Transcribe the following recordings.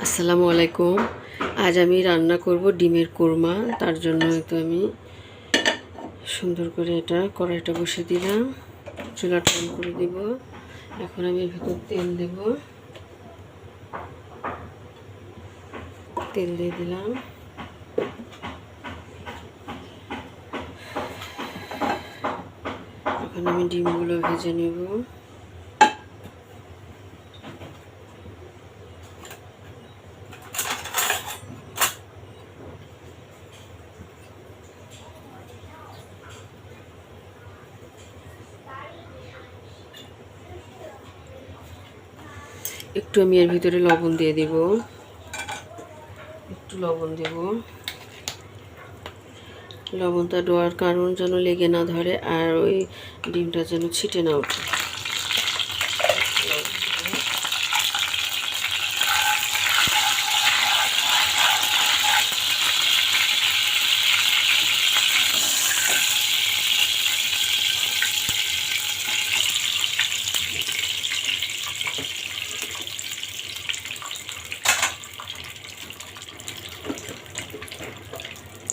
আসসালামু আলাইকুম। আজ আমি রান্না করব ডিমের কোরমা। তার জন্য তো আমি সুন্দর করে এটা কড়াইটা বসিয়ে দিলাম, চুলাটা অন করে দিব। এখন আমি এর ভিতর তেল দিয়ে দিলাম। এখন আমি ডিমগুলো ভেজে নেব। একটু আমি এর ভিতরে লবণ দিয়ে দিব, একটু লবণ দেব। লবণটা দেওয়ার কারণ যেন লেগে না ধরে আর ওই ডিমটা যেন ছিটে না ওঠে।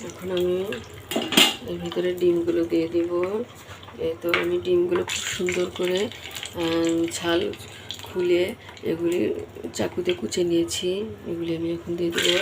এখন আমি এর ভিতরে ডিমগুলো দিয়ে দিব। এই তো আমি ডিমগুলো খুব সুন্দর করে ছাল খুলে এগুলি চাকুতে কুচে নিয়েছি। এগুলি আমি এখন দিয়ে দেবো।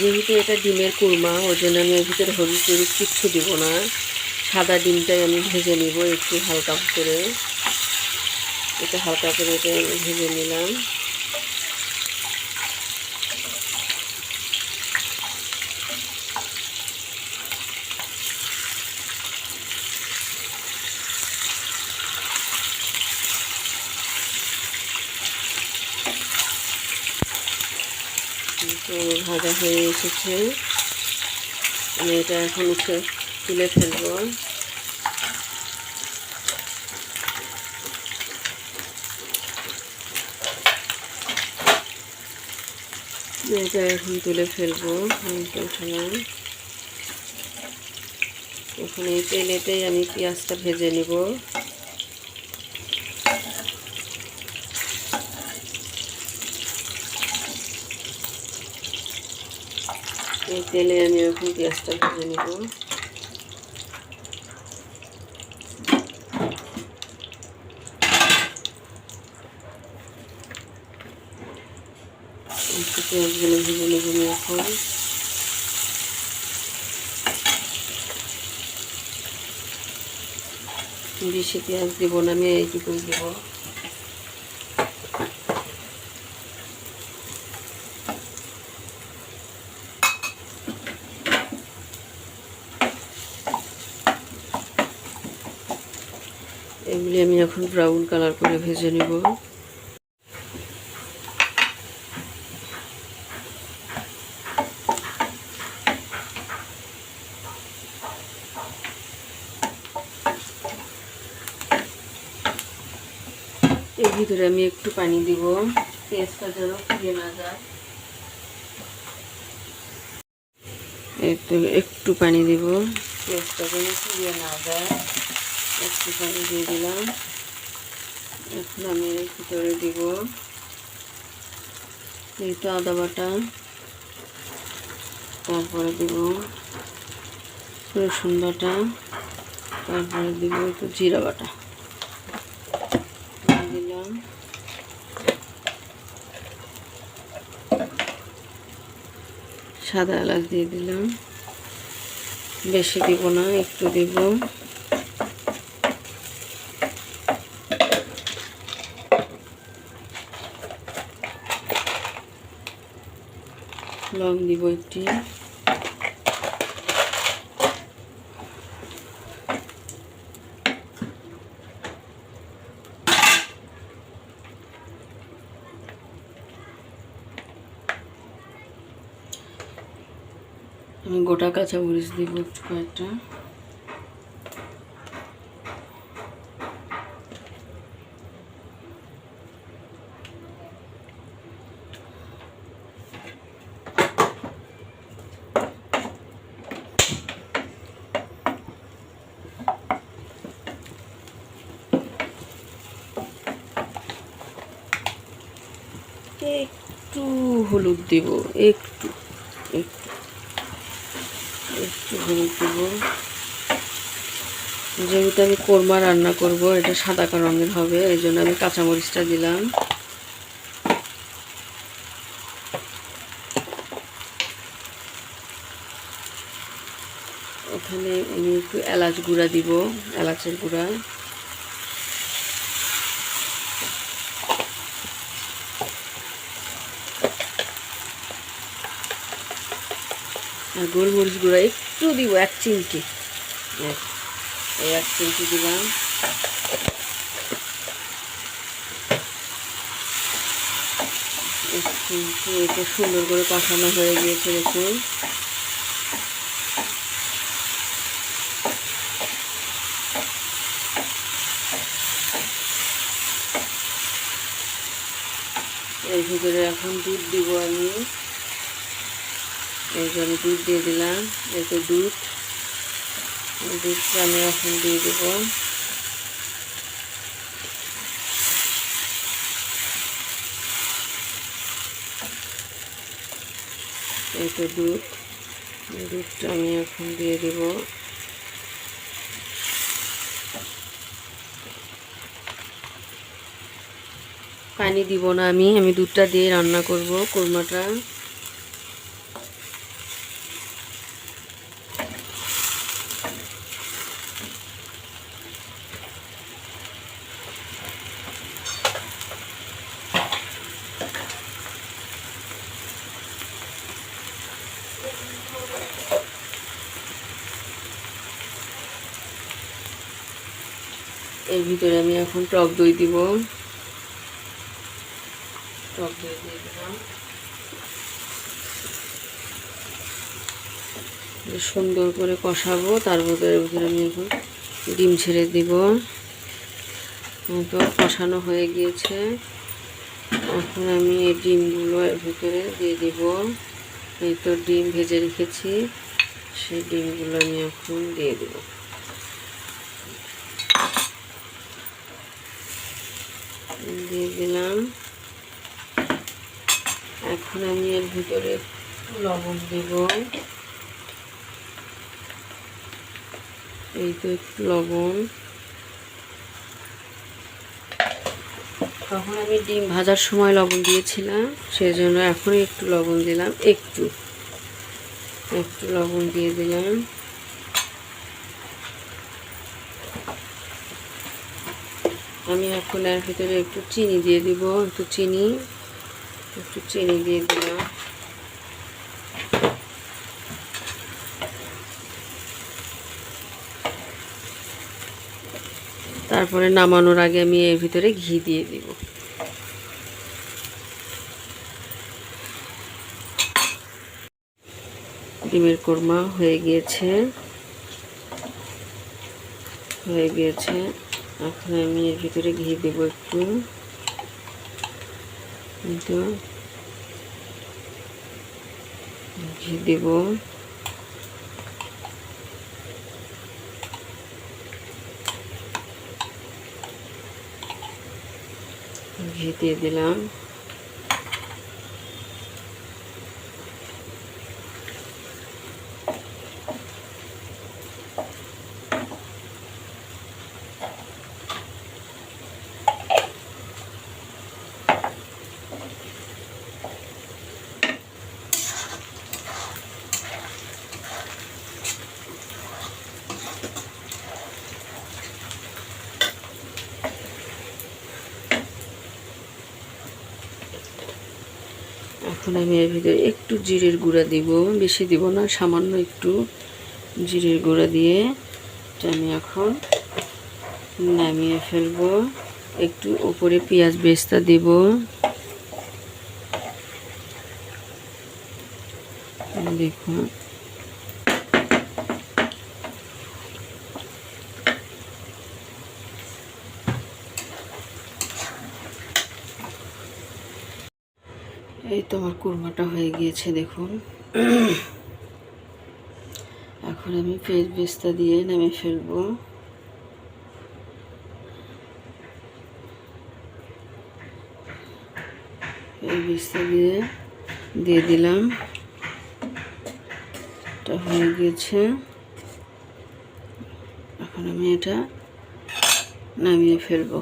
যেহেতু এটা ডিমের কোরমা, ওর জন্য আমি এর ভিতরে হলুদ টলুদ কিচ্ছু দিব না। সাদা ডিমটাই আমি ভেজে নিব একটু হালকা করে। এটা হালকা করে এটা আমি ভেজে নিলাম। তো ভাজা হয়ে এসেছে। আমি এটা এখন তুলে ফেলবো। এটা এখন তুলে ফেলবো। উঠালাম। এখন এই তেলেতেই আমি পেঁয়াজটা ভেজে নিব। এই তেলে আমি এখন পেঁয়াজটা ভেজে নিব। পেঁয়াজগুলো ভেজে নেব আমি এখন। বেশি পেঁয়াজ দিব না, আমি এইটুকুই দেব। এগুলি আমি এখন ব্রাউন কালার করে ভেজে নেব। এর ভিতরে আমি একটু পানি দিব, পেঁয়াজটা যেন পুড়ে না যায়। একটু পানি দিব, পেঁয়াজটা যেন পুড়ে না যায়। একটু পানি দিয়ে দিলাম। এখন আমি এর ভিতরে দিব এই তো আদা বাটা, তারপরে দিব রসুন বাটা, তারপরে দিব একটু জিরা বাটা দিলাম। সাদা এলাচ দিয়ে দিলাম, বেশি দিব না, একটু দিব। লং দিব একটি। আমি গোটা কাঁচামরিচ দিব একটু কয়েকটা। একটু হলুদ দিব, একটু একটু একটু হলুদ দিব। যেহেতু আমি কোরমা রান্না করব, এটা সাদা রঙের হবে, এই জন্য আমি কাঁচামরিচটা দিলাম। এখানে আমি একটু এলাচ গুঁড়া দিব, এলাচের গুঁড়া। আর গোলমরিচ গুঁড়া একটু দিব, 1 চিমটি, এই 1 চিমটি দিলাম। এটা সুন্দর করে কষানো হয়ে গিয়েছে দেখুন। এর ভিতরে এখন দুধ দিব আমি। এই যে আমি দুধ দিয়ে দিলাম, এতে দুধটা আমি এখন দিয়ে দেব। এই তো দুধটা আমি এখন দিয়ে দেব। পানি দিব না, আমি দুধটা দিয়ে রান্না করব কোরমাটা। এর ভিতরে আমি এখন টক দই দিব, টক দই দিয়ে দিলাম। সুন্দর করে কষাবো, তার ভিতরে আমি এখন ডিম ছেড়ে দিব। তো কষানো হয়ে গিয়েছে, এখন আমি এই ডিমগুলো এর ভিতরে দিয়ে দিব। এই তো ডিম ভেজে রেখেছি, সেই ডিমগুলো আমি এখন দিয়ে দেব। দিয়ে দিলাম। এখন আমি এর ভিতরে একটু লবণ দেব। এই তো একটু লবণ। তখন আমি ডিম ভাজার সময় লবণ দিয়েছিলাম, সেজন্য এখন একটু লবণ দিলাম, একটু লবণ দিয়ে দিলাম। আমি এখন এর ভিতরে একটু চিনি দিয়ে দিব, একটু চিনি দিয়ে দিলাম। তারপরে নামানোর আগে আমি এর ভিতরে ঘি দিয়ে দিব। ডিমের কোরমা হয়ে গিয়েছে। এখন আমি এর ভিতরে ঘি দেব একটু। ঘি দেব। ঘি দিয়ে দিলাম। এখন আমি এর ভিতরে একটু জিরের গুঁড়া দিব, বেশি দিব না, সামান্য একটু জিরের গুঁড়া দিয়ে আমি এখন নামিয়ে ফেলবো। একটু উপরে পেঁয়াজ বেরেস্তা দেব। দেখুন তো আমার কুরমাটা হয়ে গিয়েছে দেখুন। এখন আমি পেঁয়াজ বেরেস্তা দিয়ে নামিয়ে ফেলবো। পেঁয়াজ বেরেস্তা দিয়ে দিলাম, এটা হয়ে গিয়েছে। এখন আমি এটা নামিয়ে ফেলবো।